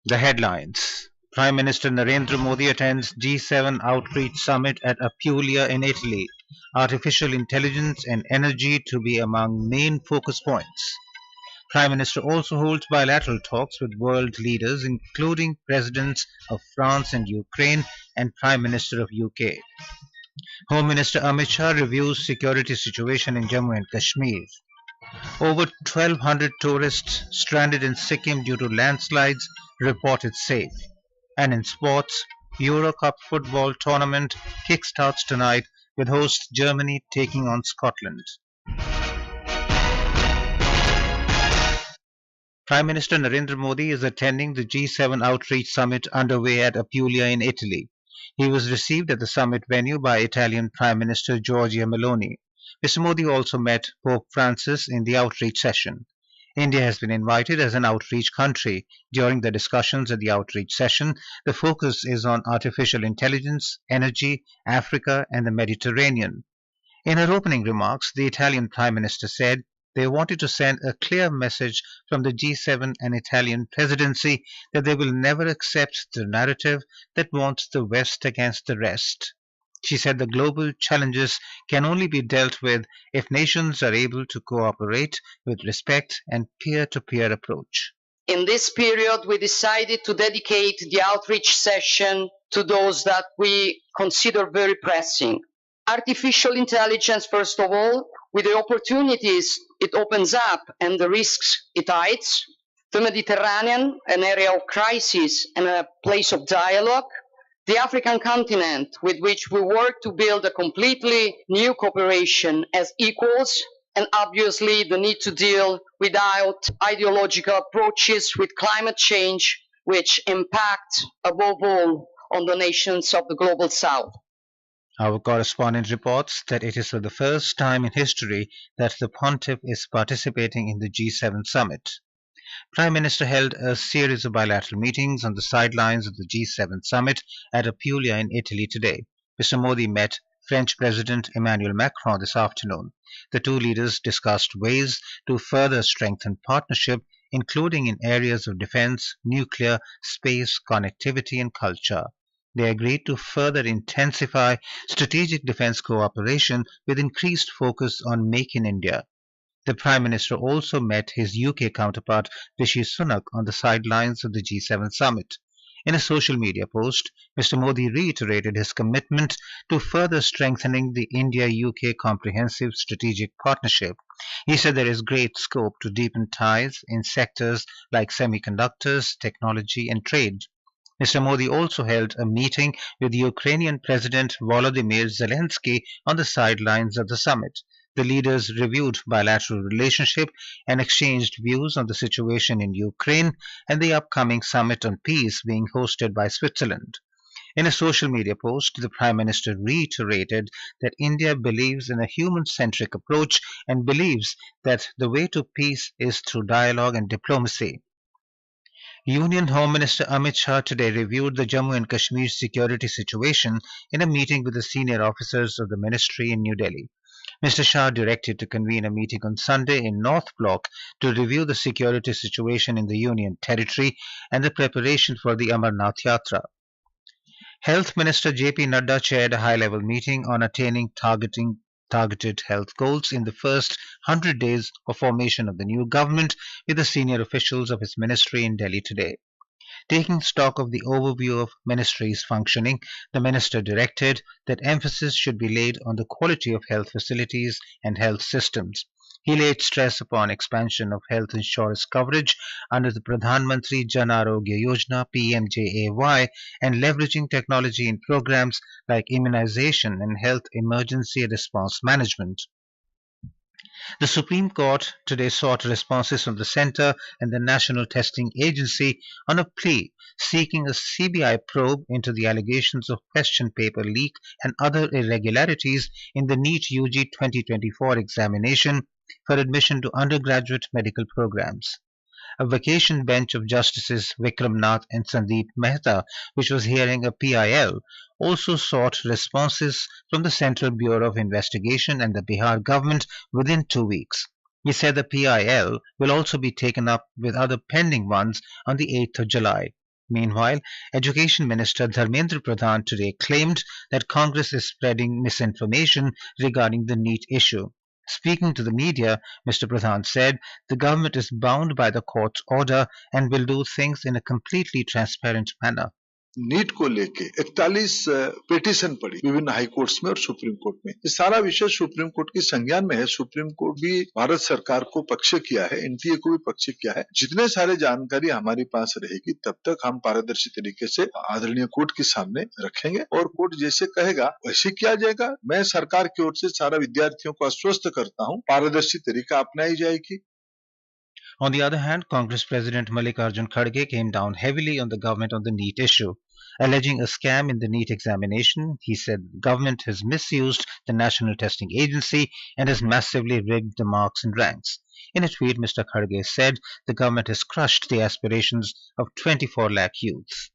The headlines. Prime Minister Narendra Modi attends G7 outreach summit at Apulia in Italy. Artificial intelligence and energy to be among main focus points. Prime Minister also holds bilateral talks with world leaders including presidents of France and Ukraine and Prime Minister of U.K. Home Minister Amit Shah reviews security situation in Jammu and Kashmir. Over 1,200 tourists stranded in Sikkim due to landslides reported safe. And in sports, Euro Cup football tournament kickstarts tonight with host Germany taking on Scotland. Prime Minister Narendra Modi is attending the G7 outreach summit underway at Apulia in Italy. He was received at the summit venue by Italian Prime Minister Giorgia Meloni. Mr. Modi also met Pope Francis in the outreach session. India has been invited as an outreach country. During the discussions at the outreach session, the focus is on artificial intelligence, energy, Africa, and the Mediterranean. In her opening remarks, the Italian Prime Minister said they wanted to send a clear message from the G7 and Italian presidency that they will never accept the narrative that wants the West against the rest. She said the global challenges can only be dealt with if nations are able to cooperate with respect and peer-to-peer approach. In this period, we decided to dedicate the outreach session to those that we consider very pressing. Artificial intelligence, first of all, with the opportunities it opens up and the risks it hides. The Mediterranean, an area of crisis and a place of dialogue. The African continent, with which we work to build a completely new cooperation as equals, and obviously the need to deal without ideological approaches with climate change, which impact above all on the nations of the global south. Our correspondent reports that it is for the first time in history that the Pontiff is participating in the G7 summit. Prime Minister held a series of bilateral meetings on the sidelines of the G7 summit at Apulia in Italy today. Mr. Modi met French President Emmanuel Macron this afternoon. The two leaders discussed ways to further strengthen partnership, including in areas of defense, nuclear, space, connectivity, and culture. They agreed to further intensify strategic defense cooperation with increased focus on Make in India. The Prime Minister also met his UK counterpart Rishi Sunak on the sidelines of the G7 summit. In a social media post, Mr. Modi reiterated his commitment to further strengthening the India-UK comprehensive strategic partnership. He said there is great scope to deepen ties in sectors like semiconductors, technology and trade. Mr. Modi also held a meeting with Ukrainian President Volodymyr Zelensky on the sidelines of the summit. The leaders reviewed bilateral relationship and exchanged views on the situation in Ukraine and the upcoming summit on peace being hosted by Switzerland. In a social media post, the Prime Minister reiterated that India believes in a human-centric approach and believes that the way to peace is through dialogue and diplomacy. Union Home Minister Amit Shah today reviewed the Jammu and Kashmir security situation in a meeting with the senior officers of the ministry in New Delhi. Mr. Shah directed to convene a meeting on Sunday in North Block to review the security situation in the Union territory and the preparation for the Amarnath Yatra. Health Minister J.P. Nadda chaired a high-level meeting on attaining targeted health goals in the first 100 days of formation of the new government with the senior officials of his ministry in Delhi today. Taking stock of the overview of ministry's functioning, the minister directed that emphasis should be laid on the quality of health facilities and health systems. He laid stress upon expansion of health insurance coverage under the Pradhan Mantri Jan Arogya Yojana (PMJAY) and leveraging technology in programs like immunization and health emergency response management. The Supreme Court today sought responses from the Centre and the National Testing Agency on a plea seeking a CBI probe into the allegations of question paper leak and other irregularities in the NEET UG 2024 examination for admission to undergraduate medical programs. A vacation bench of Justices Vikram Nath and Sandeep Mehta, which was hearing a PIL, also sought responses from the Central Bureau of Investigation and the Bihar government within 2 weeks. He said the PIL will also be taken up with other pending ones on the 8th of July. Meanwhile, Education Minister Dharmendra Pradhan today claimed that Congress is spreading misinformation regarding the NEET issue. Speaking to the media, Mr. Pradhan said the government is bound by the court's order and will do things in a completely transparent manner. NEET को लेके 41 petition पड़ी विभिन्न high courts में और supreme court में। ये सारा विषय सुप्रीम कोर्ट की संज्ञान में है। सुप्रीम कोर्ट भी भारत सरकार को पक्ष किया है, एनटीए को भी पक्ष किया है। जितने सारे जानकारी हमारे पास रहेगी तब तक हम पारदर्शी तरीके से आदरणीय कोर्ट के सामने रखेंगे और कोर्ट जैसे कहेगा वैसे किया जाएगा। मैं सरकार की ओर से सारा विद्यार्थियों को आश्वस्त करता हूँ, पारदर्शी तरीका अपनाई जाएगी। On the other hand, Congress President Mallikarjun Kharge came down heavily on the government on the NEET issue. Alleging a scam in the NEET examination, he said the government has misused the National Testing Agency and has massively rigged the marks and ranks. In a tweet, Mr. Kharge said the government has crushed the aspirations of 24 lakh youths.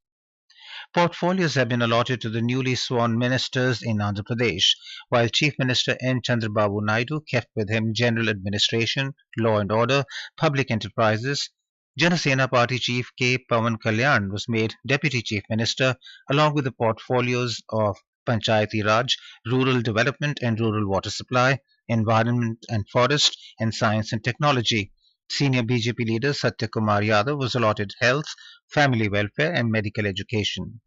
Portfolios have been allotted to the newly sworn ministers in Andhra Pradesh, while Chief Minister N. Chandrababu Naidu kept with him General Administration, Law and Order, Public Enterprises. Janasena Party Chief K. Pawan Kalyan was made Deputy Chief Minister, along with the portfolios of Panchayati Raj, Rural Development and Rural Water Supply, Environment and Forest, and Science and Technology. Senior BJP leader Satya Kumar Yadav was allotted Health, Family Welfare and Medical Education.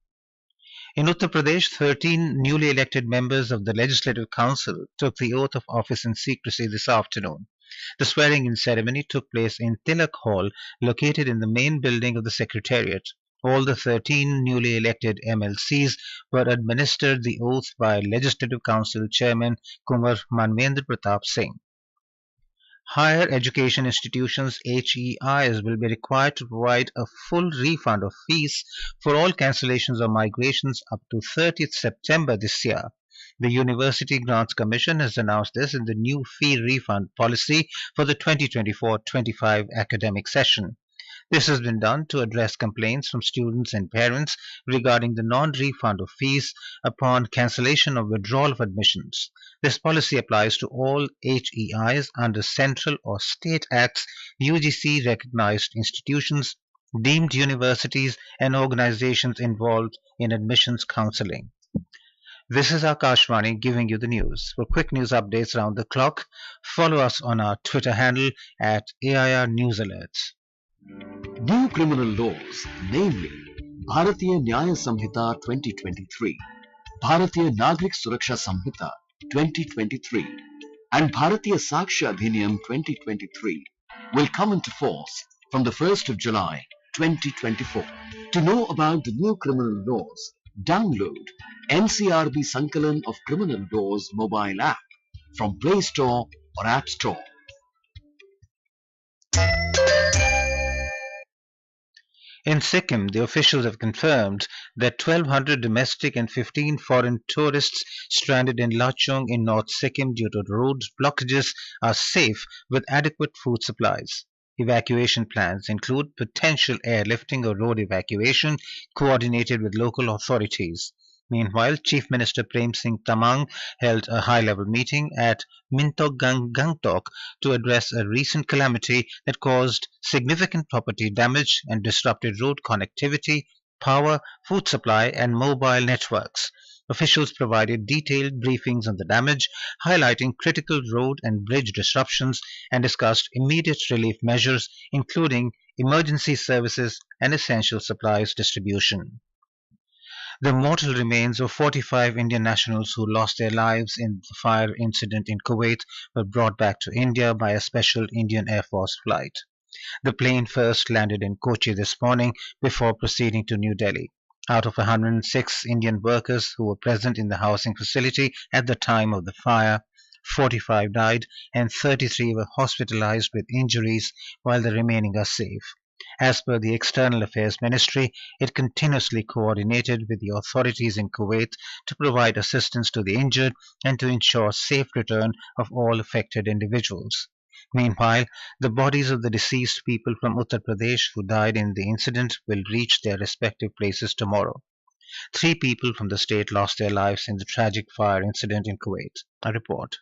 In Uttar Pradesh, 13 newly elected members of the Legislative Council took the oath of office in secrecy this afternoon. The swearing-in ceremony took place in Tilak Hall, located in the main building of the Secretariat. All the 13 newly elected MLCs were administered the oath by Legislative Council Chairman Kumar Manvendra Pratap Singh. Higher education institutions HEIs will be required to provide a full refund of fees for all cancellations or migrations up to 30th September this year. The University Grants Commission has announced this in the new fee refund policy for the 2024-25 academic session. This has been done to address complaints from students and parents regarding the non-refund of fees upon cancellation or withdrawal of admissions. This policy applies to all HEIs under central or state acts, UGC-recognized institutions, deemed universities, and organizations involved in admissions counseling. This is Akashvani giving you the news. For quick news updates around the clock, follow us on our Twitter handle at AIR News Alerts. New criminal laws, namely Bharatiya Nyaya Samhita 2023, Bharatiya Nagrik Suraksha Samhita 2023 and Bharatiya Sakshya Adhiniyam 2023 will come into force from the 1st of July 2024. To know about the new criminal laws, download NCRB Sankalan of Criminal Laws mobile app from Play Store or App Store. In Sikkim, the officials have confirmed that 1,200 domestic and 15 foreign tourists stranded in Lachung in North Sikkim due to road blockages are safe with adequate food supplies. Evacuation plans include potential airlifting or road evacuation coordinated with local authorities. Meanwhile, Chief Minister Prem Singh Tamang held a high-level meeting at Mintok Gangtok to address a recent calamity that caused significant property damage and disrupted road connectivity, power, food supply and mobile networks. Officials provided detailed briefings on the damage, highlighting critical road and bridge disruptions, and discussed immediate relief measures, including emergency services and essential supplies distribution. The mortal remains of 45 Indian nationals who lost their lives in the fire incident in Kuwait were brought back to India by a special Indian Air Force flight. The plane first landed in Kochi this morning before proceeding to New Delhi. Out of 106 Indian workers who were present in the housing facility at the time of the fire, 45 died and 33 were hospitalized with injuries, while the remaining are safe. As per the External Affairs Ministry, it continuously coordinated with the authorities in Kuwait to provide assistance to the injured and to ensure safe return of all affected individuals. Meanwhile, the bodies of the deceased people from Uttar Pradesh who died in the incident will reach their respective places tomorrow. 3 people from the state lost their lives in the tragic fire incident in Kuwait. A report.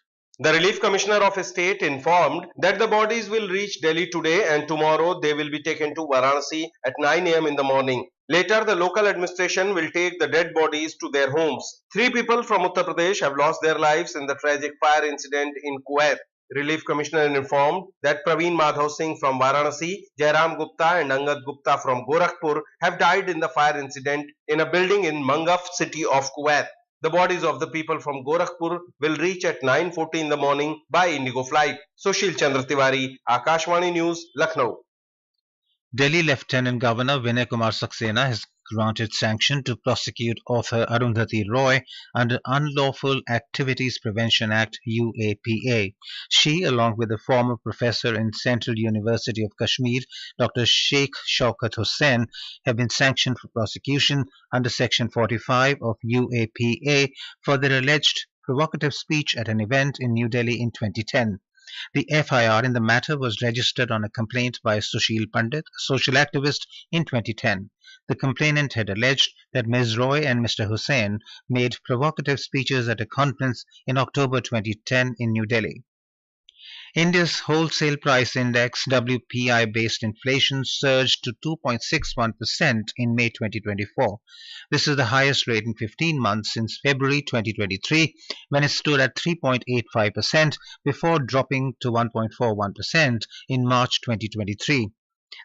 The Relief Commissioner of State informed that the bodies will reach Delhi today and tomorrow they will be taken to Varanasi at 9 a.m. in the morning. Later, the local administration will take the dead bodies to their homes. 3 people from Uttar Pradesh have lost their lives in the tragic fire incident in Kuwait. Relief Commissioner informed that Praveen Madhav Singh from Varanasi, Jairam Gupta and Angad Gupta from Gorakhpur have died in the fire incident in a building in Mangaf city of Kuwait. The bodies of the people from Gorakhpur will reach at 9:40 in the morning by Indigo flight. Sushil Chandra Tiwari, Akashvani News, Lucknow. Delhi Lieutenant Governor Vinay Kumar Saxena has granted sanction to prosecute author Arundhati Roy under Unlawful Activities Prevention Act UAPA. She, along with a former professor in Central University of Kashmir, Dr. Sheikh Shaukat Hussain, have been sanctioned for prosecution under Section 45 of UAPA for their alleged provocative speech at an event in New Delhi in 2010. The FIR in the matter was registered on a complaint by Sushil Pandit, a social activist, in 2010. The complainant had alleged that Ms. Roy and Mr. Hussain made provocative speeches at a conference in October 2010 in New Delhi. India's wholesale price index WPI-based inflation surged to 2.61% in May 2024. This is the highest rate in 15 months since February 2023, when it stood at 3.85% before dropping to 1.41% in March 2023.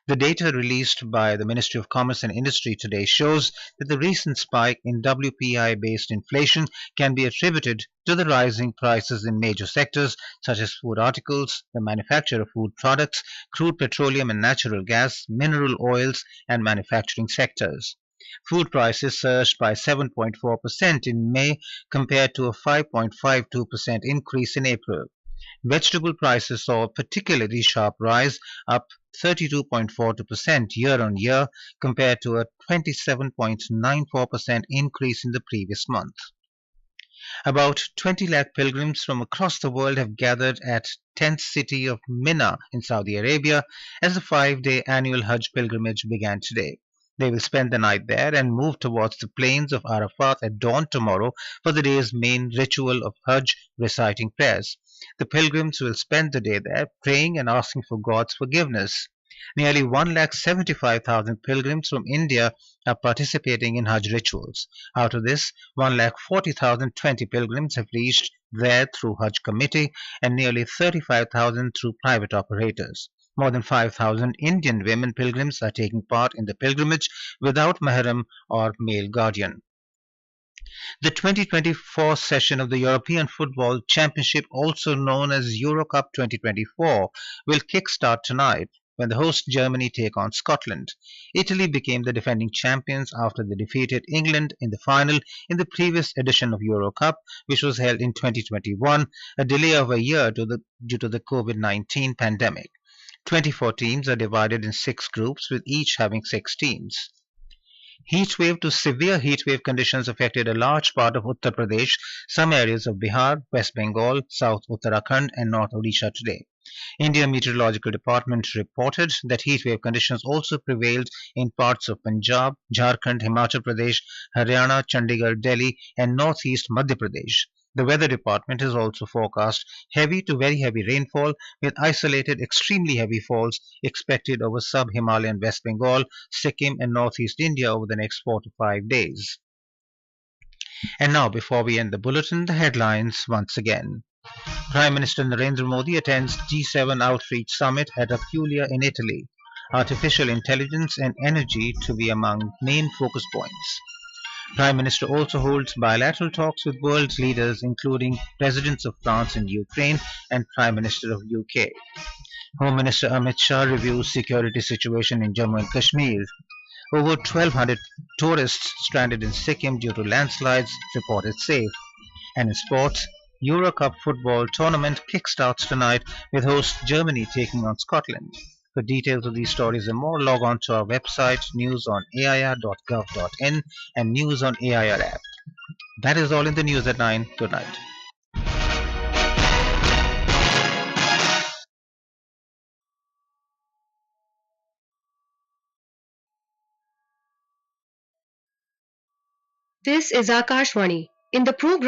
The data released by the Ministry of Commerce and Industry today shows that the recent spike in WPI-based inflation can be attributed to the rising prices in major sectors such as food articles, the manufacture of food products, crude petroleum and natural gas, mineral oils, and manufacturing sectors. Food prices surged by 7.4% in May compared to a 5.52% increase in April. Vegetable prices saw a particularly sharp rise, up 32.42% year-on-year compared to a 27.94% increase in the previous month. About 20 lakh pilgrims from across the world have gathered at tent city of Mina in Saudi Arabia as the 5-day annual Hajj pilgrimage began today. They will spend the night there and move towards the plains of Arafat at dawn tomorrow for the day's main ritual of Hajj, reciting prayers. The pilgrims will spend the day there praying and asking for God's forgiveness. Nearly 1,75,000 pilgrims from India are participating in Hajj rituals. Out of this, 1,40,020 pilgrims have reached there through Hajj committee and nearly 35,000 through private operators. More than 5,000 Indian women pilgrims are taking part in the pilgrimage without mahram or male guardian. The 2024 session of the European Football Championship, also known as Eurocup 2024, will kick-start tonight when the host Germany take on Scotland. Italy became the defending champions after they defeated England in the final in the previous edition of Eurocup, which was held in 2021, a delay of a year due to the COVID-19 pandemic. 24 teams are divided in 6 groups, with each having 6 teams. Heatwave to severe heatwave conditions affected a large part of Uttar Pradesh, some areas of Bihar, West Bengal, South Uttarakhand and North Odisha today. India Meteorological Department reported that heatwave conditions also prevailed in parts of Punjab, Jharkhand, Himachal Pradesh, Haryana, Chandigarh, Delhi and northeast Madhya Pradesh. The weather department has also forecast heavy to very heavy rainfall with isolated extremely heavy falls expected over sub-Himalayan West Bengal, Sikkim and northeast India over the next 4 to 5 days. And now, before we end the bulletin, the headlines once again. Prime Minister Narendra Modi attends G-7 outreach summit at Apulia in Italy. Artificial intelligence and energy to be among main focus points. Prime Minister also holds bilateral talks with world leaders including presidents of France and Ukraine and Prime Minister of U.K. Home Minister Amit Shah reviews security situation in Jammu and Kashmir. Over 1,200 tourists stranded in Sikkim due to landslides reported safe. And in sports, Eurocup football tournament kickstarts tonight with host Germany taking on Scotland. For details of these stories and more, log on to our website newsonair.gov.in and News on AIR app. That is all in the news at 9. Good night. This is Akashvani. In the program